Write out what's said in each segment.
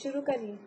शुरू करिए।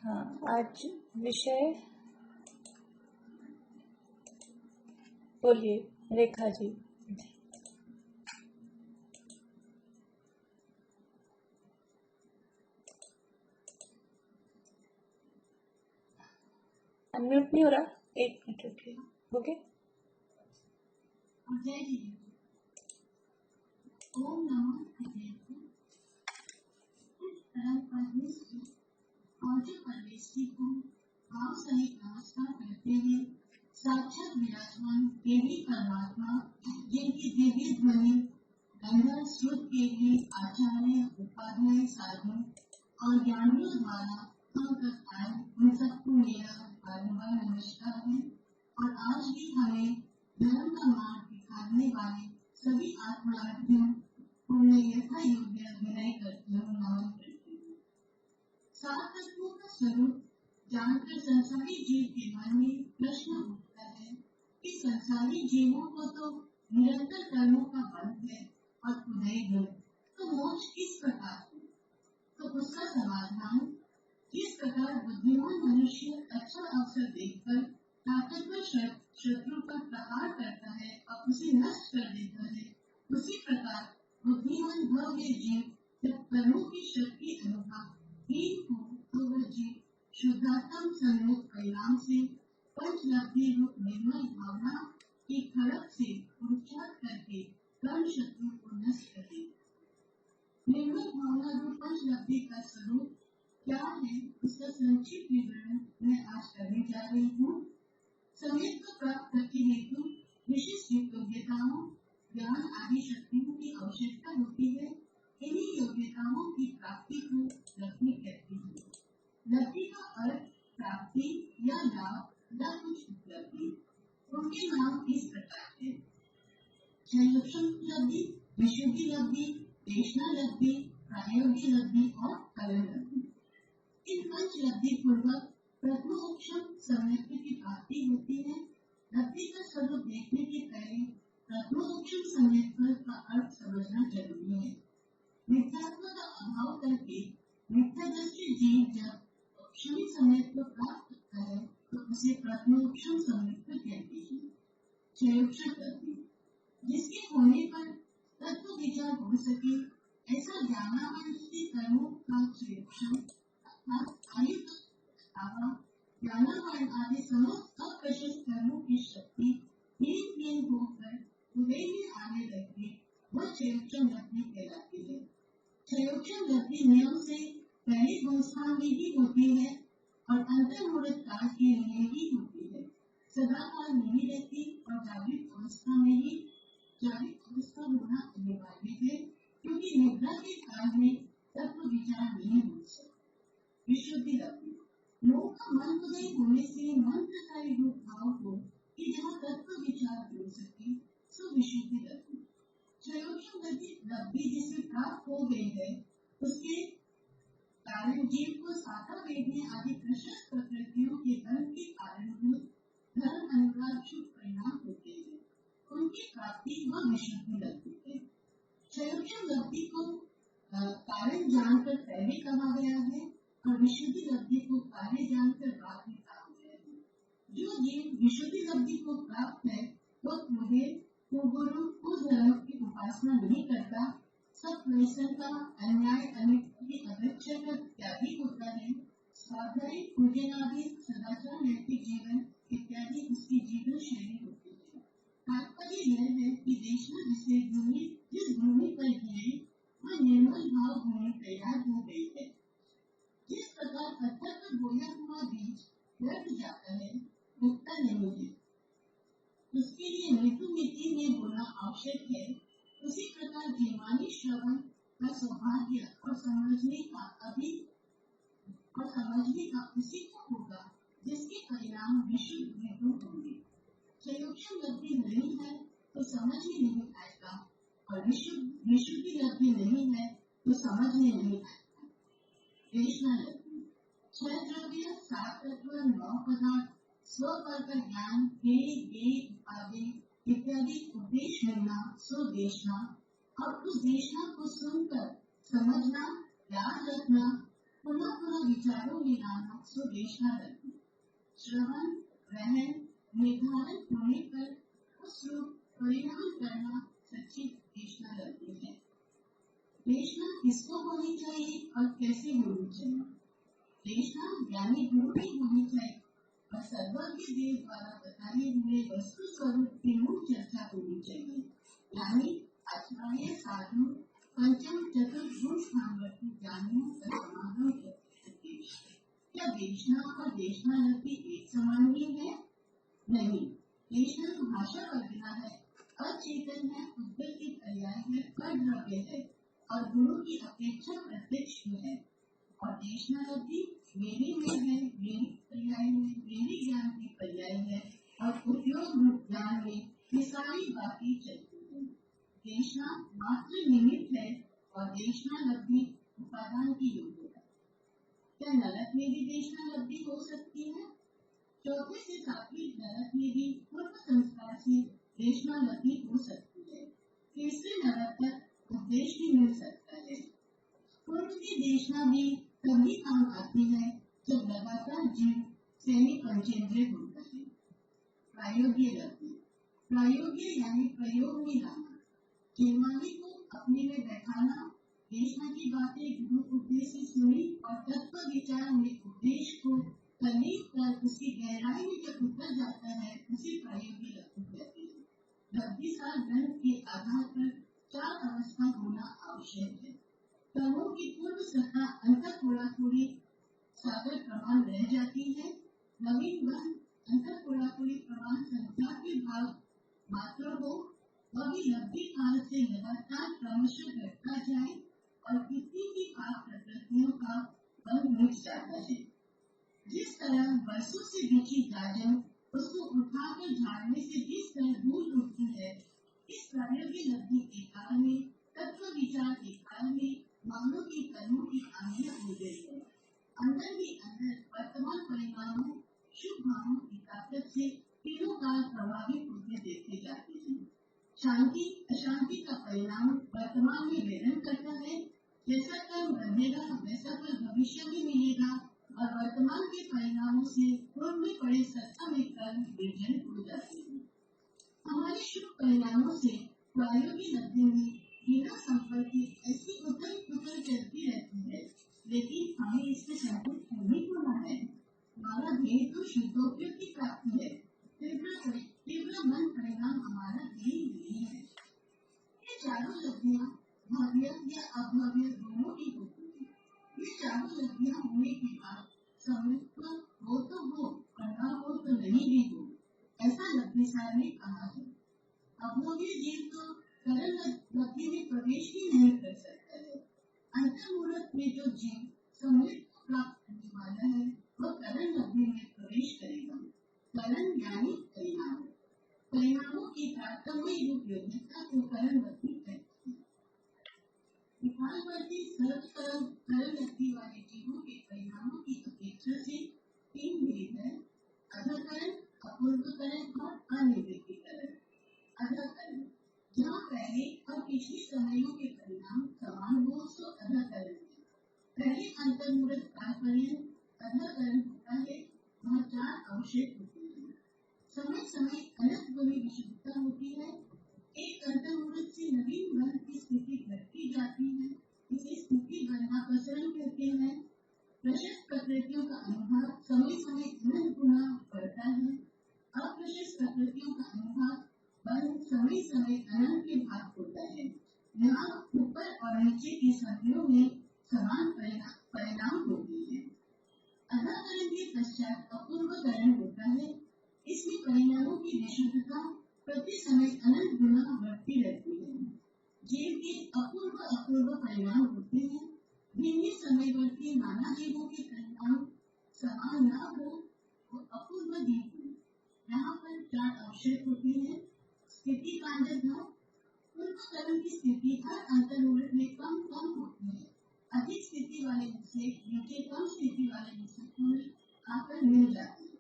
हाँ, आज विषय बोलिए रेखा जी। अनम्यूट नहीं हो रहा, 1 मिनट रुकिए। ओके, ओम नमो भगवते। इस तरह परमेश्वर और जो परमेश्वरी को भाव सहित नमस्कार करते हुए साक्षात विराजमान देवी परमात्मा जिनकी दिव्य ध्वनि गंगा स्रोत के लिए आचार्य उपाध्याय साधु और ज्ञानियों द्वारा हम तक आए उन सबको मेरा बारंबार नमस्कार है। और आज भी हमें धर्म का मार्ग दिखाने वाले सभी आत्मार्थियों को मैं यथा योग्य विनय करती हूँ, नमन करती हूँ। सात तत्वों का स्वरूप जानकर संसारी जीव के मन में प्रश्न उठता है कि संसारी जीवों को तो निरंतर कर्मों का बंध है और उदय है, तो मोक्ष किस प्रकार है? तो उसका समाधान, जिस प्रकार बुद्धिमान मनुष्य अच्छा अवसर देखकर ताकतवर शत्रु पर प्रहार करता है और उसे नष्ट कर देता है, उसी प्रकार बुद्धिमान भव्य जीव जब कर्मों की शक्ति अनुभव हीन हो तो वह जीव शुद्धात्म सम्मुख परिणाम से पंचलब्धि रूप निर्मल भावना की खड़क से पुरुषार्थ करके कर्म शत्रु को नष्ट करे। निर्मल भावना रूप पंचलब्धि का स्वरूप क्या है, उसका संक्षिप्त विवरण मैं आज करने जा रही हूँ। संवेद को प्राप्त करके हेतु विशिष्ट योग्यताओं, ज्ञान आदि शक्तियों की आवश्यकता होती है। इन्हीं योग्यताओं की प्राप्ति को लब्धि कहते हैं। लब्धि का अर्थ प्राप्ति या लाभ या कुछ उपलब्धि। उनके नाम इस प्रकार है: क्षयोक्षम लब्धि, विशुद्धि लब्धि, देशना लब्धि, प्रायोग्य लब्धि और करण लब्धि। इन पंच लब्धि पूर्वक प्रथमोक्षम सम्यक्ति की प्राप्ति होती है। लब्धि का स्वरूप देखने के पहले प्रथमोक्षम सम्यक्ति का अर्थ समझना जरूरी है। मिथ्यात्व का अभाव करके मिथ्यादृष्टि जीव जब क्षणिक सम्यक्ति को प्राप्त करता है तो उसे प्रथमोक्षम सम्यक्ति कहते हैं। क्षयोक्षम लब्धि, जिसके होने पर तत्व विचार हो सके ऐसा ज्ञानावन से कर्मों का क्षयोक्षम अर्थात आयु ज्ञानावन आदि समस्त अप्रशस्त कर्मों की शक्ति हीन होकर उदय में आने लगती, वह क्षयोक्षम लब्धि कहलाती है। क्षयोक्षम लब्धि नियम से पहले अवस्था में ही होती है और अंतर्मुहूर्त काल के लिए ही होती है। सदा काल नहीं रहती और जागृत अवस्था में ही जागृत अवस्था होना अनिवार्य है, क्योंकि निद्रा के काल में तत्व विचार नहीं हो सकता। विशुद्धि लब्धि, लोक का मन उदय होने से मंत्रकारी रूप भाव हो कि जहाँ तत्व विचार हो सके, सो विशुद्धि लब्धि। क्षयोक्षम लब्धि जिसे प्राप्त हो गई है, उसके कारण जीव को साता वेदने आदि प्रशस्त प्रकृतियों के धर्म के कारण धर्म अनुराग शुभ परिणाम होते हैं। उनकी प्राप्ति व विशुद्धि लब्धि है। क्षयोक्षम लब्धि को कारण जानकर पहले कहा गया है और विशुद्धि लब्धि को कार्य जानकर बाद में कहा गया है। जीव विशुद्धि लब्धि को प्राप्त है तो गुरु उस धर्म की उपासना नहीं करता, सब प्रसन्नता अन्याय अनित्य की अपेक्षा का त्यागी होता है। स्वाध्याय पूजनादि सदाचार नैतिक जीवन इत्यादि उसकी जीवन शैली होती है। तात्पर्य यह है कि देशना जिस भूमि पर गिरे वह निर्मल भाव भूमि तैयार हो गई है। जिस प्रकार पत्थर पर बोया हुआ बीज व्यर्थ जाता है, उगता नहीं है, उसके लिए ऋतु मिति में बोना आवश्यक है। उसी प्रकार जीवानी श्रवण का सौभाग्य और समझने का उसी को होगा जिसके परिणाम विशुद्ध निर्गुण होंगे। संयोजन लब्धि नहीं है तो समझ ही नहीं आएगा, और विशुद्धि लब्धि नहीं है तो समझ में नहीं आएगा। देशना लब्धि 6 द्रव्य 7 तत्व 9 पदार्थ स्वपर का ज्ञान उपाधि इत्यादि उपदेश मिलना सो देशना, और उस देशना को सुनकर समझना, याद रखना, पुनः पुनः विचारों में लाना सो देशना लब्धि। श्रवण ग्रहण निर्धारण होने पर उस रूप परिणाम करना सच्ची देशना लब्धि है। देशना किसको होनी चाहिए और कैसे होनी चाहिए? देशना ज्ञानी गुरु की होनी चाहिए और सर्वज्ञ देव द्वारा बताए हुए वस्तु स्वरूप की मूल चर्चा होनी चाहिए, यानी आचार्य साधु पंचम चतुर्भुज सामर्थ्य ज्ञानियों का समागम उपदेश। क्या देशना और देशना लब्धि एक समान ही है? नहीं, देशना तो भाषा वर्गना है, अचेतन है, उद्गत की पर्याय है, अद्रव्य है और गुरु की अपेक्षा प्रत्यक्ष है। और देशना लब्धि मेरी में है, मेरी पर्याय है, मेरी ज्ञान की पर्याय है, और उपयोग रूप ज्ञान में ये सारी बातें चलती है। देशना मात्र निमित्त है और देशना लब्धि उपादान की योग्यता। क्या नरक में भी देशना लब्धि हो सकती है? 4 से 7वीं नरक में भी पूर्व संस्कार से देशना लब्धि हो सकती है। 3रे नरक तक उपदेश भी मिल सकता है। पूर्व की देशना भी तभी काम आती है जब लगातार जीव सेमी पंचेंद्रिय होता है। प्रायोग्य लब्धि, प्रायोग्य यानी प्रयोग में लाना, जीवानी को अपने में बैठाना, देशना की बातें गुरु उपदेश से सुनी और तत्व विचार में उपदेश को कलीप कर उसकी गहराई में जब उतर जाता है, उसे प्रायोगिक लब्धि कहते हैं। लब्धि सार ग्रंथ के आधार पर 4 अवस्था होना आवश्यक है। कर्मों की पूर्व सत्ता अंतःपुरापुरी सागर प्रमाण रह जाती है। नवीन बन अंतःपुरापुरी प्रमाण संख्या के भाव मात्र हो, वह भी लब्धि काल से लगातार क्रमशः घटता जाए और किसी की पाप प्रकृतियों का बल मिट जाता है। जिस तरह वर्षों से बिछी गाजर उसको उठाकर झाड़ने से जिस तरह धूल उठती है, इस प्रायोगिक लब्धि के काल में तत्व विचार के काल में मानव की कर्मों की आज्ञा हो गई है। अंदर ही अंदर वर्तमान परिणामों शुभ भावों की ताकत से तीनों काल प्रभावित होते देखे जाते हैं। शांति अशांति का परिणाम वर्तमान में वेदन करता है। जैसा कर्म बढ़ेगा वैसा फल भविष्य में मिलेगा, और वर्तमान के परिणामों से पूर्व में पड़े सत्ता में कर्म विर्जन हो जाते हैं। हमारे शुभ परिणामों से प्रायोगिक लब्धि में बिना संपर्क ऐसी उथल पुथल चलती रहती है, लेकिन हमें इससे संतुष्ट नहीं होना है। हमारा ध्येय तो शुद्धोपयोग की प्राप्ति है। तीव्र मन परिणाम हमारा ध्येय नहीं है। ये चारों लब्धियां भव्य या अभव्य दोनों की होती है। ये चारों लब्धियां होने के बाद समृद्ध हो तो हो और न हो तो नहीं भी हो, ऐसा लब्धि सार ने कहा है। अभव्य जीव तो करण लब्धि में प्रवेश ही नहीं कर सकता है। अंतर्मुहूर्त में जो जीव समृद्ध प्राप्त करने वाला है वह करण लब्धि में प्रवेश करेगा। करण यानी परिणाम, परिणामों की तारतम्य रूप योग्यता को करण लब्धि कहते हैं। विफलवर्ती सर्व करण लब्धि वाले जीवों के परिणामों की अपेक्षा से 3 भेद है: अधकरण, अपूर्वकरण और अनिवृत्तिकरण। अधकरण जहाँ पहले और पिछले समयों के परिणाम समान हो सो अधकरण है। पहले अंतर्मुहूर्त काल पर्यंत अधकरण होता है, वहाँ 4 अवशेष होते हैं: समय समय अलग बनी विशुद्धता होती है। एक अंतर्मुहूर्त से नवीन बल की स्थिति घटती जाती है। इसे स्थिति बंधापसरण कहते हैं। प्रशस्त प्रकृतियों का अनुभव समय समय अनंत गुना बढ़ता है। अप्रशस्त प्रकृतियों का अनुभव बल समय समय अनंत के भाग होता है। यहाँ ऊपर और नीचे की स्थितियों में समान परिणाम होते हैं। अनाकरण के पश्चात अपूर्वकरण होता है। इसमें परिणामों की विशुद्धता प्रति समय अनंत गुना बढ़ती रहती है। जीव के अपूर्व परिणाम होते हैं। भिन्न समयवर्ती नाना जीवों के परिणाम समान न हो तो अपूर्व जीव हो। यहाँ पर 4 अवशेष होते हैं। स्थिति कांडक पूर्वकरण की स्थिति हर अंतर्मुहूर्त में कम होती है। अधिक स्थिति वाले विषय नीचे कम स्थिति वाले विषयों में आकर मिल जाती है।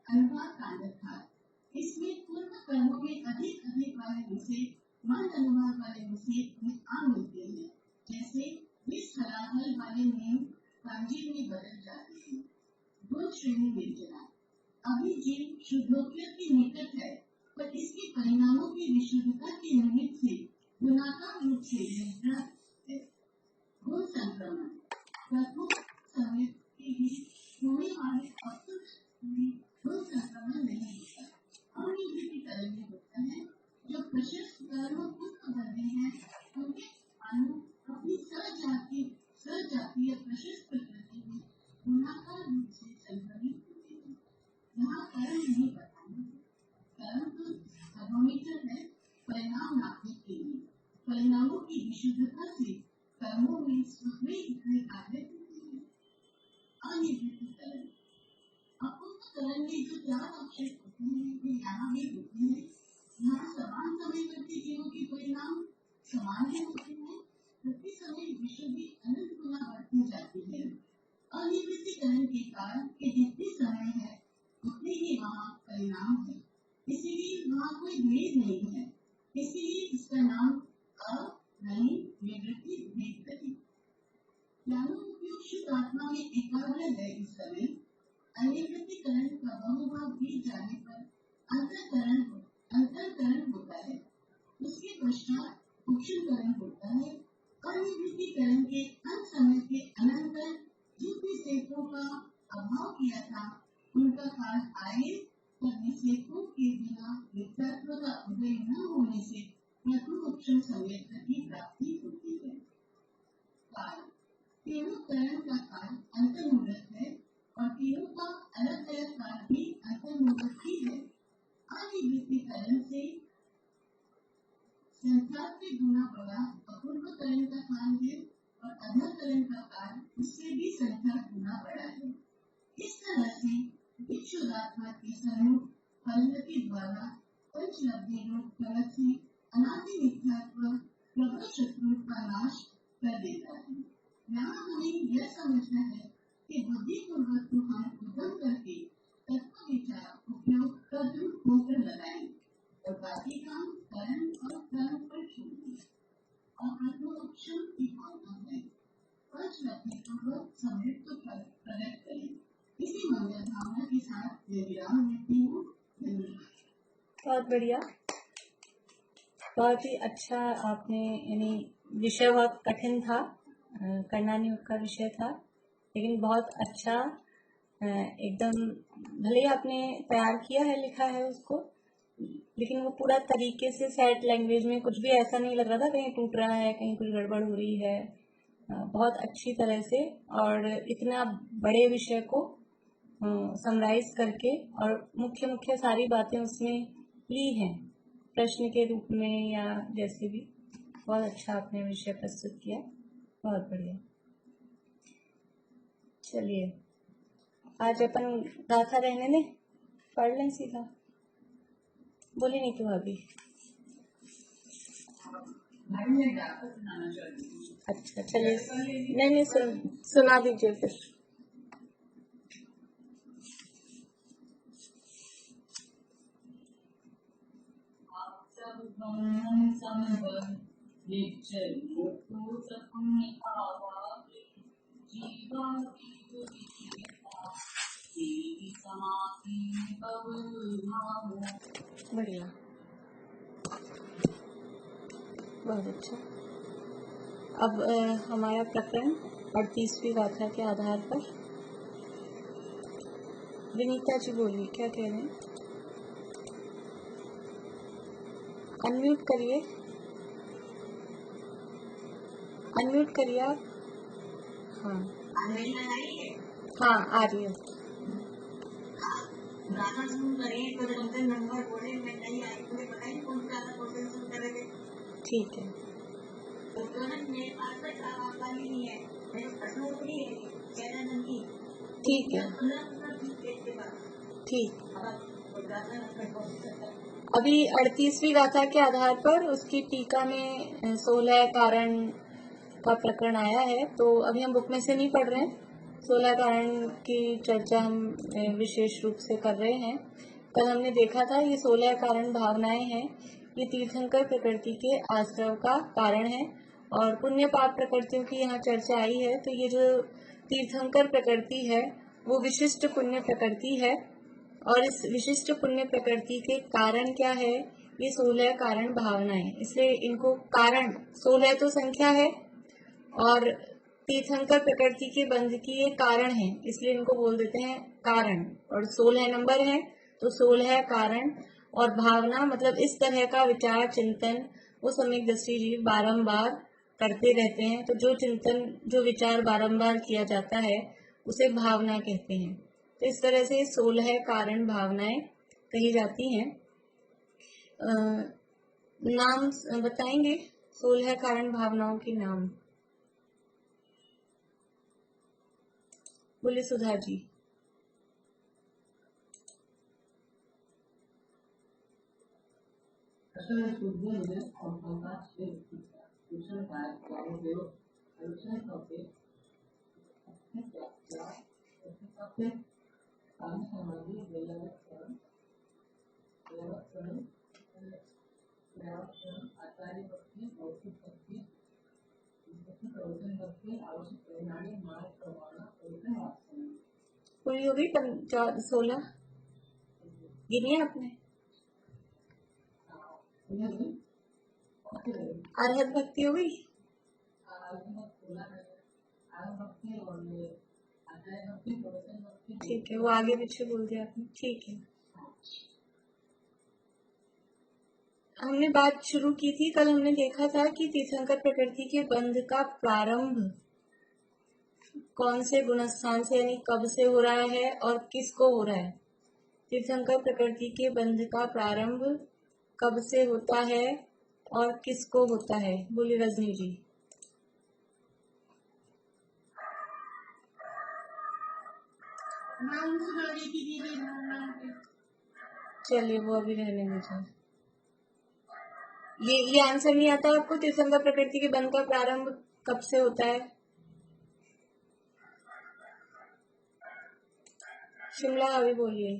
अनुभाग कांडक इसमें पूर्व कर्मों में अधिक वाले विषय मान अनुभाग वाले विषय में आ मिलते हैं। जैसे इस हलाहल वाले नियम कांजी में बदल जाते हैं। दो श्रेणी निर्जना अभी जीव शुद्धोक्य के निकट है, पर इसके परिणामों की विशुद्धता के निमित्त से गुणात्मक रूप से निर्जना गुण संक्रमण प्रथम समय के लिए होने वाले अपुरुष में गुण संक्रमण नहीं होता। अनिवृत्तिकरण में होता है। जो प्रशस्त कर्म पूर्ण बने हैं उनके अनु अपनी सजातीय प्रशस्त प्रकृति में गुणाकार रूप से संक्रमित होते हैं। यहाँ कर्म नहीं बताना है। कर्म तो थर्मोमीटर है परिणाम नापने के लिए। परिणामों की विशुद्धता से कर्मों में स्वयं इतने कार्य होते हैं। अनिवृत्तिकरण अपूर्वकरण में जो 4 अवशेष होते हैं वे यहाँ भी होते हैं। यहाँ समान समयवर्ती जीवों के परिणाम समान ही होते हैं। प्रति समय विशुद्धि अनंत गुना बढ़ती जाती है। अनिवृत्तिकरण के कारण के जितने समय है उतने ही वहाँ परिणाम है। इसीलिए वहाँ कोई भेद नहीं है। इसीलिए इसका नाम निवृत्ति भेद रही। ज्ञानोपयोग शुद्ध आत्मा में एकाग्र है। इस समय अनिवृत्तिकरण का बहुभाग बीत जाने पर अंतरकरण होता है। उसके पश्चात उपशमकरण होता है। अनिवृत्तिकरण के अंत समय के अनंतर जिन विषयों का अभाव किया था उनका काल आए पर विषयों के बिना वितत्व का उदय न होने से प्रथम उपशम समय की प्राप्ति होती है। काल तीनों करण का काल अंतर्मुहूर्त है और तीनों का अलग अलग काल भी अंतर्मुहूर्त ही है। अनिवृत्तिकरण से संख्या के गुना बड़ा अपूर्वकरण का काल है और अधकरण का काल उससे भी संख्या गुना बड़ा है। इस तरह से विक्षुदात्मा के समूह परिणति द्वारा पंचलब्धि रूप फलक से अनादि मिथ्यात्व प्रबल शत्रु का नाश कर देता है। यहाँ हमें यह समझना है कि बुद्धि पूर्वक को हम उद्यम करके तत्व विचार उपयोग कदम होकर लगाएं और बाकी काम कर्म और कर्म पर छोड़ दें और आत्मोक्षम की भावना है। पंचलब्धि पूर्वक समृद्ध प्रकट करें। इसी मंगल भावना के साथ विराम देती हूँ। बहुत बढ़िया, बहुत ही अच्छा आपने, यानी विषय बहुत कठिन था, करनानी का विषय था, लेकिन बहुत अच्छा एकदम, भले ही आपने तैयार किया है, लिखा है उसको, लेकिन वो पूरा तरीके से सेट लैंग्वेज में कुछ भी ऐसा नहीं लग रहा था कहीं टूट रहा है, कहीं कुछ गड़बड़ हो रही है। बहुत अच्छी तरह से और इतना बड़े विषय को समराइज करके और मुख्य मुख्य सारी बातें उसमें ली हैं प्रश्न के रूप में या जैसे भी। बहुत अच्छा आपने विषय प्रस्तुत किया, बहुत बढ़िया। चलिए आज अपन गाथा रहने दें, पढ़ लें सीधा, बोली नहीं तो अभी। अच्छा चलिए, नहीं सुना दीजिए फिर। जीवा बढ़िया, बहुत अच्छा। अब हमारा प्रकरण 38वीं गाथा के आधार पर विनीता जी बोलिए, क्या कह रहे हैं? अनम्यूट करिए, अनम्यूट करिए आप। हाँ हाँ, आ रही है। गाना शुरू करें तो कौन नंबर बोले, मैं नहीं आई, मुझे पता ही कौन सा क्वेश्चन शुरू करेंगे। ठीक है, तो तुरंत मेरे पास में आपका ही नहीं है, मेरे प्रश्नोत्तरी है, चैनल की। ठीक है, 15 के बाद ठीक। अब गाना में पहुंच सकता है। अभी 38वीं गाथा के आधार पर उसकी टीका में 16 कारण का प्रकरण आया है, तो अभी हम बुक में से नहीं पढ़ रहे हैं। 16 कारण की चर्चा हम विशेष रूप से कर रहे हैं। कल हमने देखा था ये 16 कारण भावनाएं हैं, ये तीर्थंकर प्रकृति के आश्रव का कारण है और पुण्य पाप प्रकृतियों की यहाँ चर्चा आई है। तो ये जो तीर्थंकर प्रकृति है वो विशिष्ट पुण्य प्रकृति है और इस विशिष्ट पुण्य प्रकृति के कारण क्या है? ये 16 कारण भावनाएं, इसलिए इनको कारण 16 तो संख्या है और तीर्थंकर प्रकृति के बंध की ये कारण है, इसलिए इनको बोल देते हैं कारण। और 16 नंबर है तो 16 कारण और भावना मतलब इस तरह का विचार चिंतन वो सम्यक दृष्टि जीव बारंबार करते रहते हैं। तो जो चिंतन जो विचार बारंबार किया जाता है उसे भावना कहते हैं। तो इस तरह से 16 कारण भावनाएं कही जाती हैं। नाम बताएंगे 16 कारण भावनाओं के नाम? बोले सुधा जी। पूरी हो गई 16 गिनी आपने? अरहत भक्ति हो गई? ठीक है, वो आगे पीछे बोल दिया आपने, ठीक है। हमने बात शुरू की थी, कल हमने देखा था कि तीर्थंकर प्रकृति के बंध का प्रारंभ कौन से गुणस्थान से यानी कब से हो रहा है और किसको हो रहा है। तीर्थंकर प्रकृति के बंध का प्रारंभ कब से होता है और किसको होता है? बोली रजनी जी। चलिए वो अभी रहने दीजिए। ये आंसर नहीं आता आपको? तीर्थंकर प्रकृति के बंध का प्रारंभ कब से होता है? शिमला अभी बोलिए।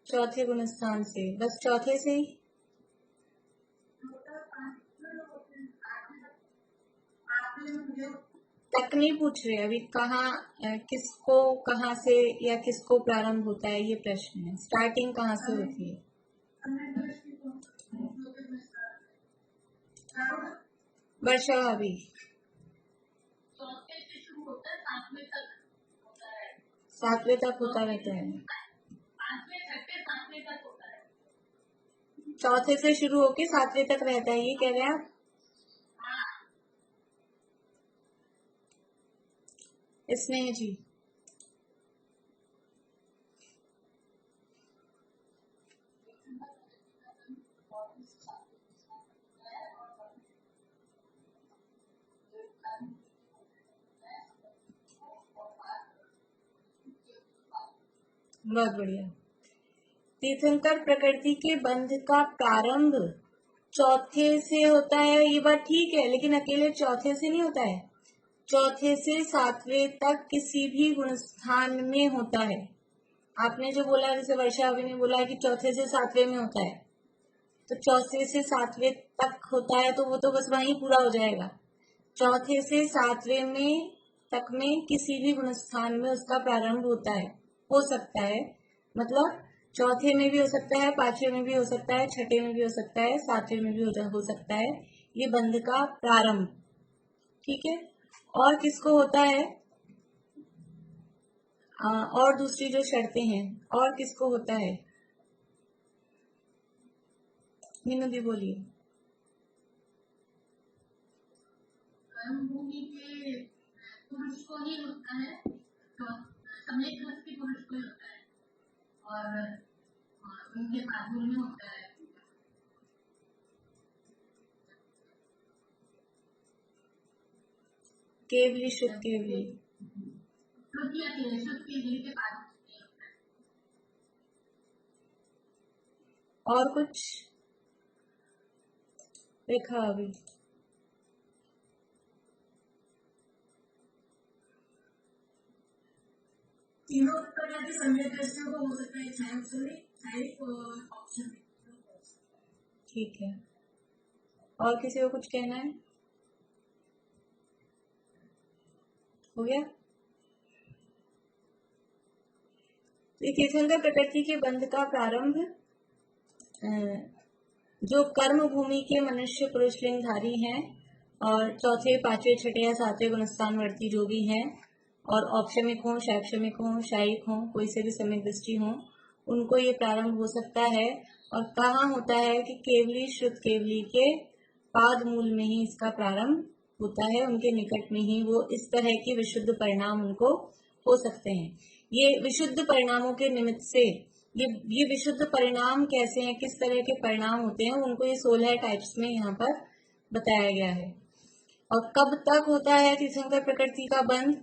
चौथे गुणस्थान से, बस चौथे से ही? तक नहीं पूछ रहे अभी, कहाँ किसको कहाँ से या किसको प्रारंभ होता है ये प्रश्न है। स्टार्टिंग कहाँ से होती है? वर्षा अभी 7वें तक होता रहता है। चौथे से शुरू होके 7वें तक रहता है, ये कह रहे हैं आप? स्नेह जी। बहुत बढ़िया। तीर्थंकर प्रकृति के बंध का प्रारंभ चौथे से होता है, ये बात ठीक है, लेकिन अकेले चौथे से नहीं होता है। चौथे से 7वें तक किसी भी गुणस्थान में होता है। आपने जो बोला, जैसे वर्षा अभी ने बोला कि चौथे से 7वें में होता है, तो चौथे से 7वें तक होता है तो वो तो बस वहीं पूरा हो जाएगा। चौथे से सातवें में तक में किसी भी गुणस्थान में उसका प्रारंभ होता है, हो सकता है, मतलब चौथे में भी हो सकता है, पांचवें में भी हो सकता है, छठे में भी हो सकता है, सातवें में भी हो सकता है ये बंध का प्रारंभ। ठीक है। और किसको होता है, और दूसरी जो शर्तें हैं, और किसको होता है, मीनू दी बोलिए। कर्मभूमि के पुरुष को ही होता है, तो समय गृहस्थी पुरुष को ही होता है, और उनके कानून में होता है। केवली, शुद्ध केवली, शुद्ध केवली के बाद और कुछ देखा अभी? तीनों प्रकार के समय दृष्टियों को हो सकता है, चाहे ऑप्शन। ठीक है। और किसी को कुछ कहना है? हो गया। तीर्थंकर प्रकृति के बंध का प्रारंभ जो कर्म भूमि के मनुष्य पुरुष लिंगधारी हैं और चौथे पांचवें छठे या सातवें गुणस्थानवर्ती जो भी हैं और औपशमिक हो, शैक्षमिक हो, शायिक हो, कोई से भी समय दृष्टि हो, उनको ये प्रारंभ हो सकता है। और कहाँ होता है कि केवली शुद्ध केवली के पाद मूल में ही इसका प्रारंभ होता है, उनके निकट में ही वो इस तरह के विशुद्ध परिणाम उनको हो सकते हैं। ये विशुद्ध परिणामों के निमित्त से ये विशुद्ध परिणाम कैसे हैं, किस तरह के परिणाम होते हैं, उनको ये 16 टाइप्स में यहाँ पर बताया गया है। और कब तक होता है तीर्थंकर प्रकृति का बंध,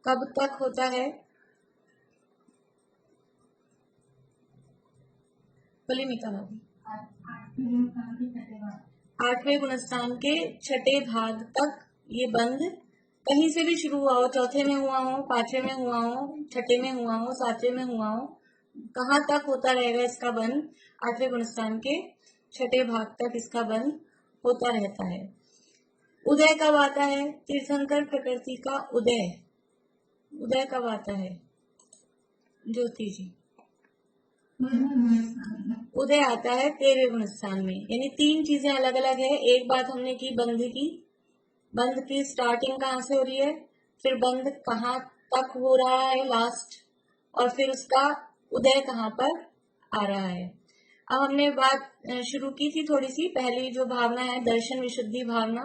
कब तक होता है? बोली मीका भाभी। 8वें गुणस्थान के छठे भाग तक ये बंध कहीं से भी शुरू हुआ हो, चौथे में हुआ हो, पांचवें में हुआ हो, छठे में हुआ हो, सातवें में हुआ हो, कहाँ तक होता रहेगा इसका बंध? 8वें गुणस्थान के छठे भाग तक इसका बंध होता रहता है। उदय कब आता है तीर्थंकर प्रकृति का? उदय कब आता है ज्योति जी? उदय आता है 13वें गुणस्थान में। यानी 3 चीजें अलग अलग है। एक बात हमने की बंध की स्टार्टिंग कहाँ से हो रही है, फिर बंध कहाँ तक हो रहा है लास्ट, और फिर उसका उदय कहाँ पर आ रहा है। अब हमने बात शुरू की थी थोड़ी सी, पहली जो भावना है दर्शन विशुद्धि भावना।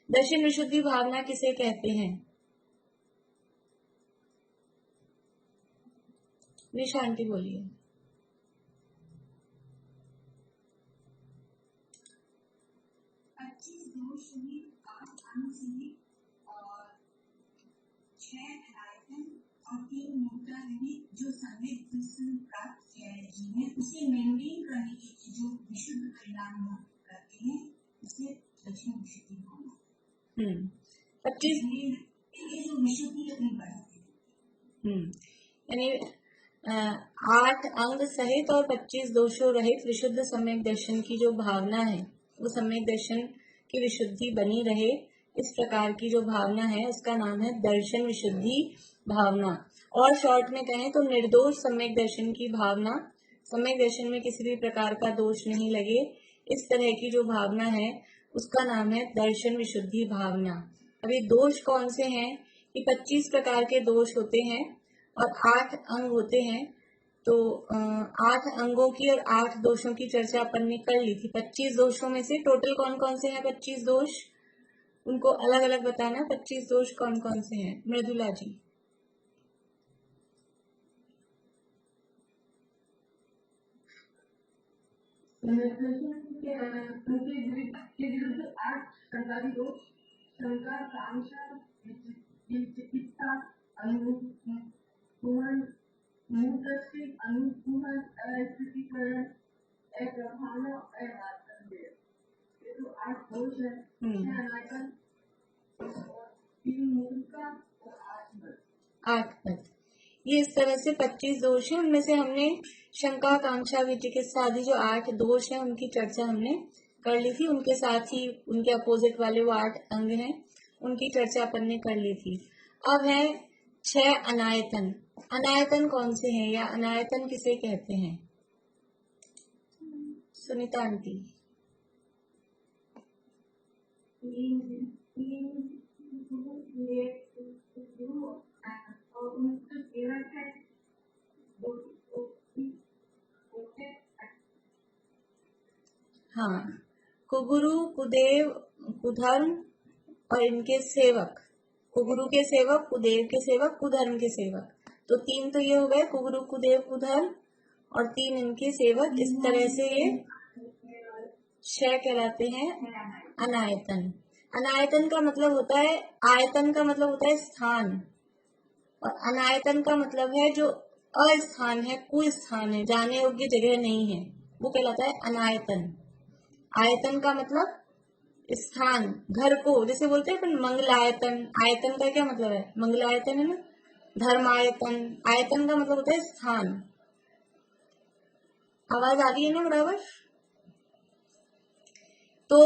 दर्शन विशुद्धि भावना किसे कहते हैं? निशा आंटी बोलिए। और 3 मुद्दा जो संवेद दर्शन प्राप्त किया है जिन्हें उसे मेंटेन करने के जो विशुद्ध परिणाम करते हैं उसे दर्शन विशुद्धि भावना। 25 ये जो विशुद्धि अपनी बढ़ाते हैं। यानी 8 अंग सहित और 25 दोषों रहित विशुद्ध सम्यक दर्शन की जो भावना है, वो सम्यक दर्शन की विशुद्धि बनी रहे, इस प्रकार की जो भावना है उसका नाम है दर्शन विशुद्धि भावना। और शॉर्ट में कहें तो निर्दोष सम्यक दर्शन की भावना, सम्यक दर्शन में किसी भी प्रकार का दोष नहीं लगे, इस तरह की जो भावना है उसका नाम है दर्शन विशुद्धि भावना। अभी दोष कौन से हैं कि 25 प्रकार के दोष होते हैं और 8 अंग होते हैं। तो 8 अंगों की और 8 दोषों की चर्चा अपन ने कर ली थी। 25 दोषों में से टोटल कौन कौन से हैं 25 दोष, उनको अलग अलग बताना। 25 दोष कौन कौन से हैं? मृदुला जी। संकारी दोष, शंका, कांक्षा, विचिकित्सा, अनुकूलन, मूर्तस्य, अनुकूलन, अस्थितीकरण, अप्रभाव, अवास्तव्य। ये तो 8 दोष है। 6 अनायतन, 3 मूर्खता और 8 पद। ये इस तरह से 25 दोष हैं। उनमें से हमने शंका, कांक्षा, विचिकित्सा आदि जो 8 दोष हैं उनकी चर्चा हमने कर ली थी। उनके साथ ही उनके अपोजिट वाले वो 8 अंग हैं उनकी चर्चा अपन ने कर ली थी। अब है 6 अनायतन। अनायतन कौन से हैं या अनायतन किसे कहते हैं? सुनीता आंटी। हाँ, कुगुरु, कुदेव, कुधर्म और इनके सेवक। कुगुरु के सेवक, कुदेव के सेवक, कुधर्म के सेवक। तो 3 तो ये हो गए, कुगुरु, कुदेव, कुधर्म, और 3 इनके सेवक। इस तरह से ये 6 कहलाते हैं अनायतन। अनायतन का मतलब होता है, आयतन का मतलब होता है स्थान, और अनायतन का मतलब है जो अस्थान है, कोई स्थान है, जाने योग्य जगह नहीं है, वो कहलाता है अनायतन। आयतन का मतलब स्थान, घर को, जैसे बोलते हैं अपन मंगलायतन। आयतन का क्या मतलब है? मंगलायतन है ना। धर्मायतन, आयतन का मतलब होता है स्थान। आवाज आ रही है ना बराबर? तो